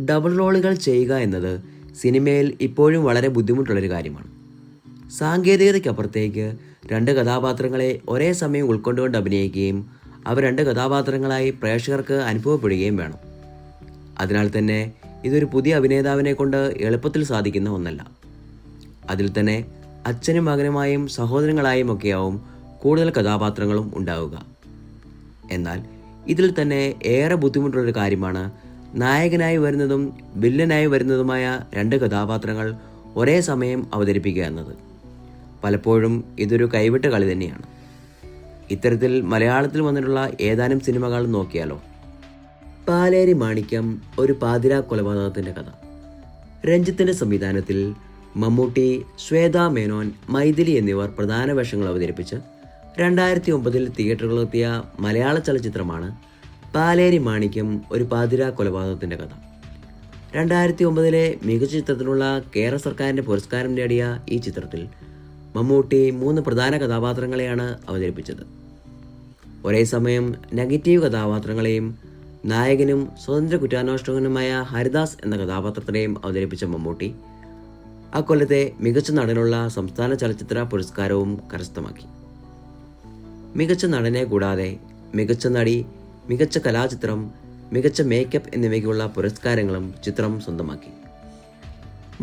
Double റോളുകൾ ചെയ്യുക എന്നത് സിനിമയിൽ ഇപ്പോഴും വളരെ ബുദ്ധിമുട്ടുള്ളൊരു കാര്യമാണ്. സാങ്കേതികതയ്ക്കപ്പുറത്തേക്ക് രണ്ട് കഥാപാത്രങ്ങളെ ഒരേ സമയം ഉൾക്കൊണ്ടുകൊണ്ട് അഭിനയിക്കുകയും അവ രണ്ട് കഥാപാത്രങ്ങളായി പ്രേക്ഷകർക്ക് അനുഭവപ്പെടുകയും വേണം. അതിനാൽ തന്നെ ഇതൊരു പുതിയ അഭിനേതാവിനെ കൊണ്ട് എളുപ്പത്തിൽ സാധിക്കുന്ന ഒന്നല്ല. അതിൽ തന്നെ അച്ഛനും മകനുമായും സഹോദരങ്ങളായും ഒക്കെയാവും കൂടുതൽ കഥാപാത്രങ്ങളും ഉണ്ടാവുക. എന്നാൽ ഇതിൽ തന്നെ ഏറെ ബുദ്ധിമുട്ടുള്ളൊരു കാര്യമാണ് നായകനായി വരുന്നതും വില്ലനായി വരുന്നതുമായ രണ്ട് കഥാപാത്രങ്ങൾ ഒരേ സമയം അവതരിപ്പിക്കുക എന്നത്. പലപ്പോഴും ഇതൊരു കൈവിട്ട കളി തന്നെയാണ്. ഇത്തരത്തിൽ മലയാളത്തിൽ വന്നിട്ടുള്ള ഏതാനും സിനിമകൾ നോക്കിയാലോ. പാലേരി മാണിക്യം, ഒരു പാതിരാ കൊലപാതകത്തിൻ്റെ കഥ. രഞ്ജിത്തിൻ്റെ സംവിധാനത്തിൽ മമ്മൂട്ടി, ശ്വേതാ മേനോൻ, മൈഥിലി എന്നിവർ പ്രധാന വേഷങ്ങൾ അവതരിപ്പിച്ച് 2009 തിയേറ്ററുകളിലെത്തിയ മലയാള ചലച്ചിത്രമാണ് പാലേരി മാണിക്യം, ഒരു പാതിരാ കൊലപാതകത്തിൻ്റെ കഥ. 2009 മികച്ച ചിത്രത്തിനുള്ള കേരള സർക്കാരിൻ്റെ പുരസ്കാരം നേടിയ ഈ ചിത്രത്തിൽ മമ്മൂട്ടി 3 പ്രധാന കഥാപാത്രങ്ങളെയാണ് അവതരിപ്പിച്ചത്. ഒരേ സമയം നെഗറ്റീവ് കഥാപാത്രങ്ങളെയും നായകനും സ്വതന്ത്ര കുറ്റാന്വേഷകനുമായ ഹരിദാസ് എന്ന കഥാപാത്രത്തിനെയും അവതരിപ്പിച്ച മമ്മൂട്ടി അക്കൊല്ലത്തെ മികച്ച നടനുള്ള സംസ്ഥാന ചലച്ചിത്ര പുരസ്കാരവും കരസ്ഥമാക്കി. മികച്ച നടനെ കൂടാതെ മികച്ച നടി, മികച്ച കലാചിത്രം, മികച്ച മേക്കപ്പ് എന്നിവയ്ക്കുള്ള പുരസ്കാരങ്ങളും ചിത്രം സ്വന്തമാക്കി.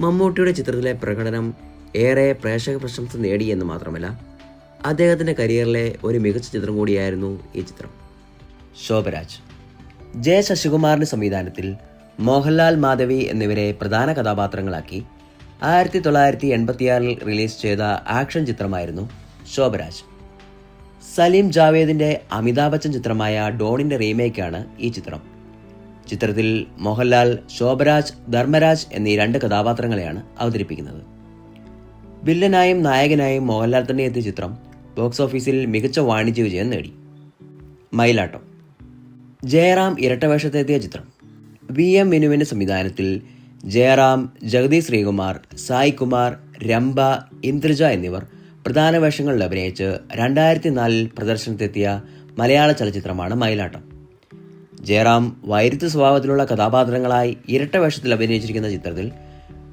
മമ്മൂട്ടിയുടെ ചിത്രത്തിലെ പ്രകടനം ഏറെ പ്രേക്ഷക പ്രശംസ നേടി എന്ന് മാത്രമല്ല, അദ്ദേഹത്തിൻ്റെ കരിയറിലെ ഒരു മികച്ച ചിത്രം കൂടിയായിരുന്നു ഈ ചിത്രം. ശോഭരാജ്. ജെ ശശികുമാറിൻ്റെ സംവിധാനത്തിൽ മോഹൻലാൽ, മാധവി എന്നിവരെ പ്രധാന കഥാപാത്രങ്ങളാക്കി 1986 റിലീസ് ചെയ്ത ആക്ഷൻ ചിത്രമായിരുന്നു ശോഭരാജ്. സലീം ജാവേദിൻ്റെ അമിതാഭ് ബച്ചൻ ചിത്രമായ ഡോണിൻ്റെ റീമേക്കാണ് ഈ ചിത്രം. ചിത്രത്തിൽ മോഹൻലാൽ, ശോഭരാജ്, ധർമ്മരാജ് എന്നീ 2 കഥാപാത്രങ്ങളെയാണ് അവതരിപ്പിക്കുന്നത്. വില്ലനായും നായകനായും മോഹൻലാൽ തന്നെ എത്തിയ ചിത്രം ബോക്സ് ഓഫീസിൽ മികച്ച വാണിജ്യ വിജയം നേടി. മയിലാട്ടം. ജയറാം ഇരട്ടവേഷത്തെത്തിയ ചിത്രം. VM വിനുവിൻ്റെ സംവിധാനത്തിൽ ജയറാം, ജഗതി ശ്രീകുമാർ, സായ് കുമാർ, രംഭ, ഇന്ദ്രജ എന്നിവർ പ്രധാന വേഷങ്ങളിൽ അഭിനയിച്ച് 2004 പ്രദർശനത്തെത്തിയ മലയാള ചലച്ചിത്രമാണ് മയിലാട്ടം. ജയറാം വൈരുദ്ധ്യ സ്വഭാവത്തിലുള്ള കഥാപാത്രങ്ങളായി ഇരട്ട വേഷത്തിൽ അഭിനയിച്ചിരിക്കുന്ന ചിത്രത്തിൽ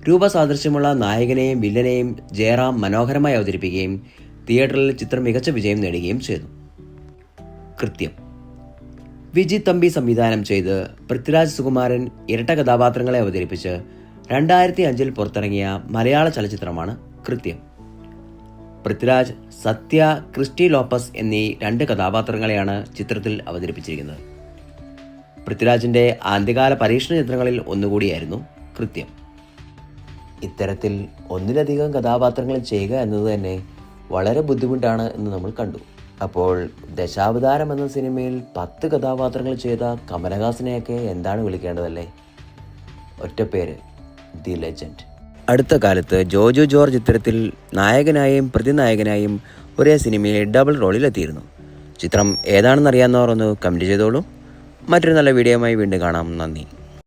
രൂപസാദൃശ്യമുള്ള നായകനെയും വില്ലനെയും ജയറാം മനോഹരമായി അവതരിപ്പിക്കുകയും തിയേറ്ററിൽ ചിത്രം മികച്ച വിജയം നേടുകയും ചെയ്തു. കൃത്യം. വിജി തമ്പി സംവിധാനം ചെയ്ത് പൃഥ്വിരാജ്, സുകുമാരൻ ഇരട്ട കഥാപാത്രങ്ങളെ അവതരിപ്പിച്ച് 2005 പുറത്തിറങ്ങിയ മലയാള ചലച്ചിത്രമാണ് കൃത്യം. പൃഥ്വിരാജ്, സത്യ, ക്രിസ്റ്റി ലോപ്പസ് എന്നീ 2 കഥാപാത്രങ്ങളെയാണ് ചിത്രത്തിൽ അവതരിപ്പിച്ചിരിക്കുന്നത്. പൃഥ്വിരാജിൻ്റെ ആദ്യകാല പരീക്ഷണ ചിത്രങ്ങളിൽ ഒന്നുകൂടിയായിരുന്നു കൃത്യം. ഇത്തരത്തിൽ ഒന്നിലധികം കഥാപാത്രങ്ങൾ ചെയ്യുക എന്നത് തന്നെ വളരെ ബുദ്ധിമുട്ടാണ് എന്ന് നമ്മൾ കണ്ടു. അപ്പോൾ ദശാവതാരം എന്ന സിനിമയിൽ 10 കഥാപാത്രങ്ങൾ ചെയ്ത കമലഹാസനെയൊക്കെ എന്താണ് വിളിക്കേണ്ടതല്ലേ? ഒറ്റപ്പേര്, ദി ലെജൻഡ്. അടുത്ത കാലത്ത് ജോജു ജോർജ് ഇത്തരത്തിൽ നായകനായും പ്രതിനായകനായും ഒരേ സിനിമയിൽ ഡബിൾ റോളിലെത്തിയിരുന്നു. ചിത്രം ഏതാണെന്നറിയാവുന്നവർ ഒന്ന് കമൻറ്റ് ചെയ്തോളൂ. മറ്റൊരു നല്ല വീഡിയോയുമായി വീണ്ടും കാണാം. നന്ദി.